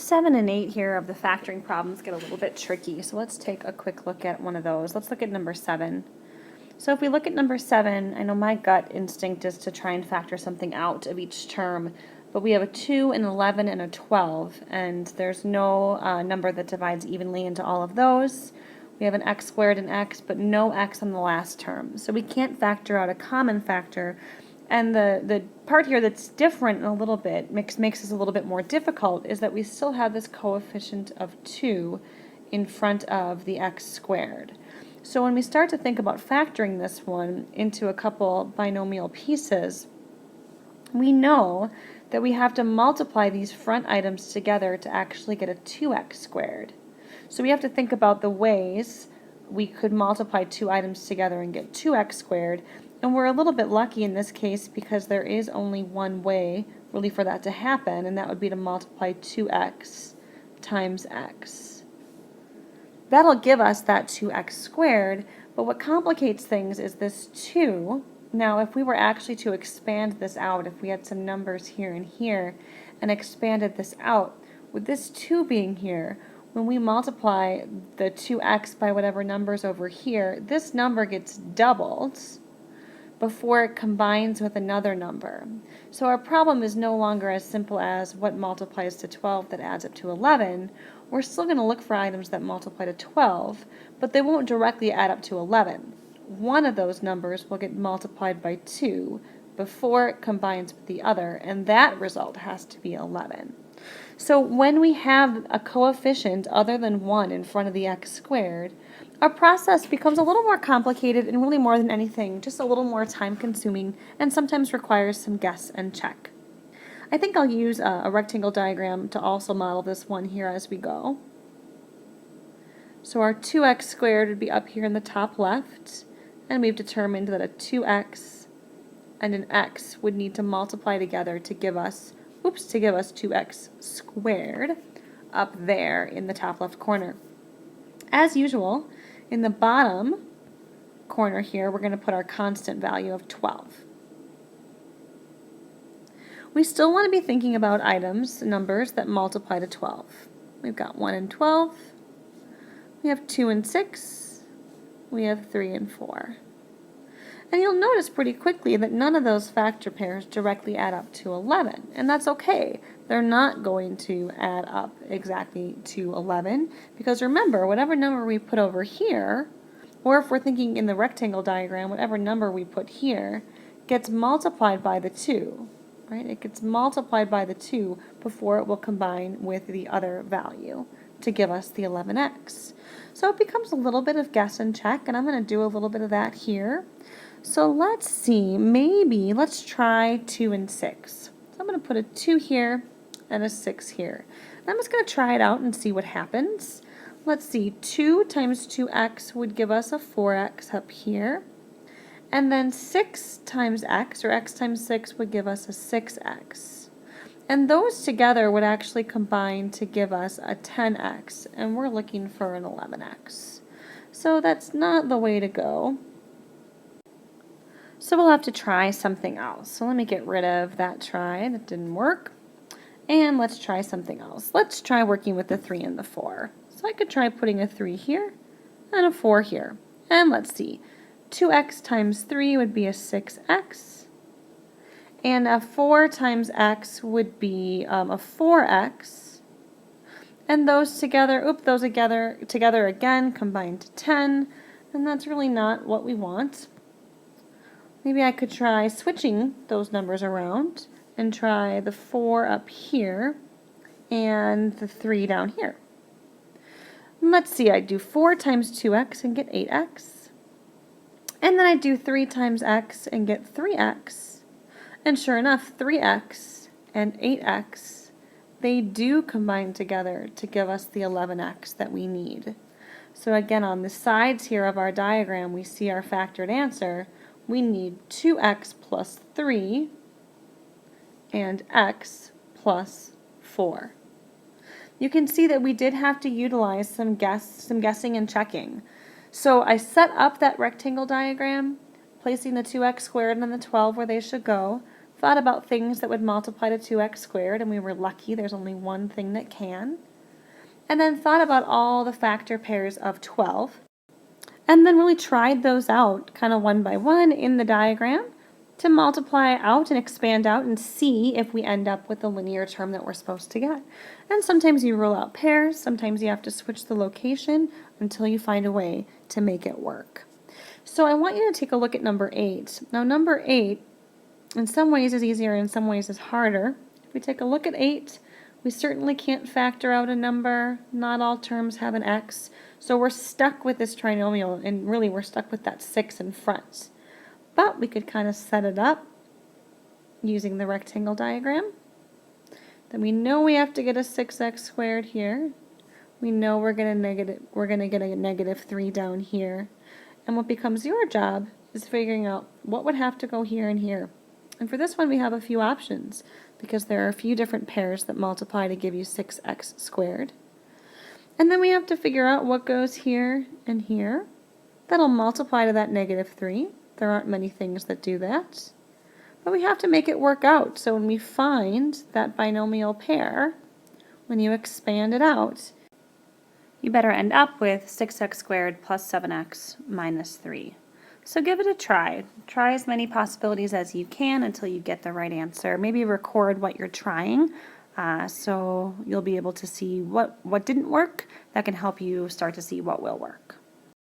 7 and 8 here of the factoring problems get a little bit tricky, so let's take a quick look at one of those. Let's look at number 7. So if we look at number 7, I know my gut instinct is to try and factor something out of each term, but we have a 2, an 11, and a 12, and there's no number that divides evenly into all of those. We have an x squared and x, but no x on the last term. So we can't factor out a common factor. And the part here that's different a little bit, makes this a little bit more difficult, is that we still have this coefficient of 2 in front of the x squared. So when we start to think about factoring this one into a couple binomial pieces, we know that we have to multiply these front items together to actually get a 2x squared. So we have to think about the ways we could multiply two items together and get 2x squared. And we're a little bit lucky in this case because there is only one way really for that to happen, and that would be to multiply 2x times x. That'll give us that 2x squared, but what complicates things is this 2. Now if we were actually to expand this out, if we had some numbers here and here and expanded this out, with this 2 being here, when we multiply the 2x by whatever number's over here, this number gets doubled before it combines with another number. So our problem is no longer as simple as what multiplies to 12 that adds up to 11. We're still going to look for items that multiply to 12, but they won't directly add up to 11. One of those numbers will get multiplied by 2 before it combines with the other, and that result has to be 11. So when we have a coefficient other than 1 in front of the x squared, our process becomes a little more complicated and really more than anything, just a little more time consuming and sometimes requires some guess and check. I think I'll use a rectangle diagram to also model this one here as we go. So our 2x squared would be up here in the top left, and we've determined that a 2x and an x would need to multiply together to give us 2x squared up there in the top left corner. As usual, in the bottom corner here, we're going to put our constant value of 12. We still want to be thinking about numbers that multiply to 12. We've got 1 and 12. We have 2 and 6. We have 3 and 4. And you'll notice pretty quickly that none of those factor pairs directly add up to 11, and that's okay. They're not going to add up exactly to 11, because remember, whatever number we put over here, or if we're thinking in the rectangle diagram, whatever number we put here gets multiplied by the 2, right? It gets multiplied by the 2 before it will combine with the other value to give us the 11x. So it becomes a little bit of guess and check, and I'm going to do a little bit of that here. So let's see, let's try 2 and 6. So I'm going to put a 2 here and a 6 here. And I'm just going to try it out and see what happens. Let's see, 2 times 2x would give us a 4x up here. And then 6 times x, or x times 6, would give us a 6x. And those together would actually combine to give us a 10x, and we're looking for an 11x. So that's not the way to go. So we'll have to try something else. So let me get rid of that try. That didn't work. And let's try something else. Let's try working with the 3 and the 4. So I could try putting a 3 here and a 4 here. And let's see. 2x times 3 would be a 6x. And a 4 times x would be a 4x. And those together again combine to 10. And that's really not what we want. Maybe I could try switching those numbers around and try the 4 up here and the 3 down here. Let's see, I do 4 times 2x and get 8x. And then I do 3 times x and get 3x. And sure enough, 3x and 8x, they do combine together to give us the 11x that we need. So again, on the sides here of our diagram, we see our factored answer. We need 2x plus 3 and x plus 4. You can see that we did have to utilize some guessing and checking. So I set up that rectangle diagram, placing the 2x squared and the 12 where they should go, thought about things that would multiply to 2x squared, and we were lucky there's only one thing that can. And then thought about all the factor pairs of 12. And then really tried those out kind of one by one in the diagram to multiply out and expand out and see if we end up with the linear term that we're supposed to get. And sometimes you rule out pairs, sometimes you have to switch the location until you find a way to make it work. So I want you to take a look at number 8. Now number 8 in some ways is easier, in some ways is harder. If we take a look at 8, we certainly can't factor out a number. Not all terms have an x. So we're stuck with this trinomial, and really we're stuck with that 6 in front. But we could kind of set it up using the rectangle diagram. Then we know we have to get a 6x squared here. We know we're going to get a negative 3 down here. And what becomes your job is figuring out what would have to go here and here. And for this one we have a few options because there are a few different pairs that multiply to give you 6x squared. And then we have to figure out what goes here and here. That'll multiply to that negative 3. There aren't many things that do that. But we have to make it work out. So when we find that binomial pair, when you expand it out, you better end up with 6x squared plus 7x minus 3. So give it a try. Try as many possibilities as you can until you get the right answer. Maybe record what you're trying so you'll be able to see what didn't work. That can help you start to see what will work.